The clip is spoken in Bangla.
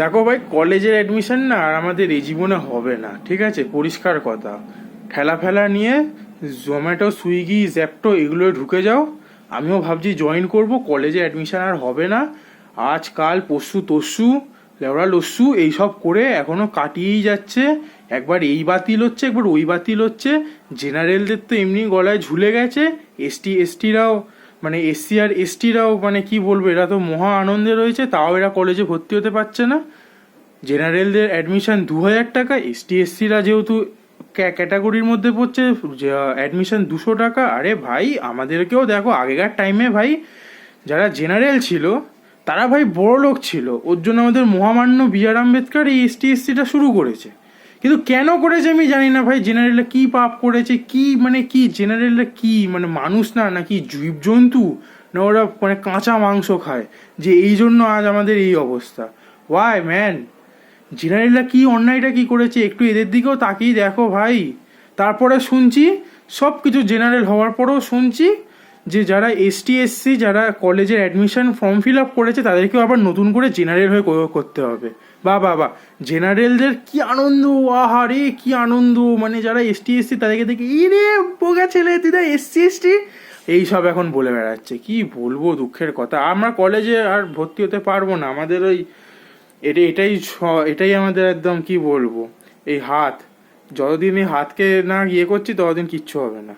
দেখো ভাই, কলেজের অ্যাডমিশন না আর আমাদের এই জীবনে হবে না, ঠিক আছে? পরিষ্কার কথা। ঠেলা ফেলা নিয়ে জোম্যাটো, সুইগি, জ্যাপটো এগুলোয় ঢুকে যাও। আমিও ভাবছি জয়েন করব, কলেজে অ্যাডমিশন আর হবে না। আজকাল পরশু তরশু লেওড়া লস্যু এইসব করে এখনো কাটিয়েই যাচ্ছে। একবার এই বাতিল হচ্ছে, একবার ওই বাতিল হচ্ছে। জেনারেলদের তো এমনি গলায় ঝুলে গেছে। এসটিরাও, মানে এসসি আর এসটিরাও, মানে কি বলবো, এরা তো মহা আনন্দে রয়েছে, তাও এরা কলেজে ভর্তি হতে পারছে না। জেনারেলদের অ্যাডমিশন 2,000 টাকা, এসসিরা যেহেতু ক্যাটাগরির মধ্যে পড়ছে, অ্যাডমিশন 200 টাকা। আরে ভাই, আমাদেরকেও দেখো, আগেকার টাইমে ভাই যারা জেনারেল ছিল তারা ভাই বড় লোক ছিল, ওর জন্য আমাদের মহামান্য বি.আর. আম্বেদকর এই এসসিটা শুরু করেছে। কিন্তু কেন করেছে আমি জানি না ভাই। জেনারেলরা কি পাপ করেছে, কি মানে কি জেনারেলরা কি মানে মানুষ না নাকি জীবজন্তু, না ওরা মানে কাঁচা মাংস খায়, যে এই জন্য আজ আমাদের এই অবস্থা? Y man? জেনারেলরা কি অন্যায়টা কি করেছে একটু এদের দিকেও তাকিয়ে দেখো ভাই। তারপরে শুনছি, সব কিছু জেনারেল হওয়ার পরেও শুনছি যে যারা এসটি এসসি যারা কলেজের অ্যাডমিশন ফর্ম ফিল আপ করেছে তাদেরকেও আবার নতুন করে জেনারেল হয়ে করতে হবে। বা বা বা, জেনারেলদের কি আনন্দ, আহা রে কি আনন্দ! মানে যারা এসটি এসসি তাদেরকে দেখে ইরে বোগা ছেলে, তুই তো এসসি এসটি এইসব এখন বলে বেড়াচ্ছে। কি বলবো, দুঃখের কথা। আমরা কলেজে আর ভর্তি হতে পারবো না। আমাদের ওই এটাই আমাদের একদম কি বলবো, এই হাত, যতদিন এই হাতকে না ইয়ে করছি ততদিন কিচ্ছু হবে না।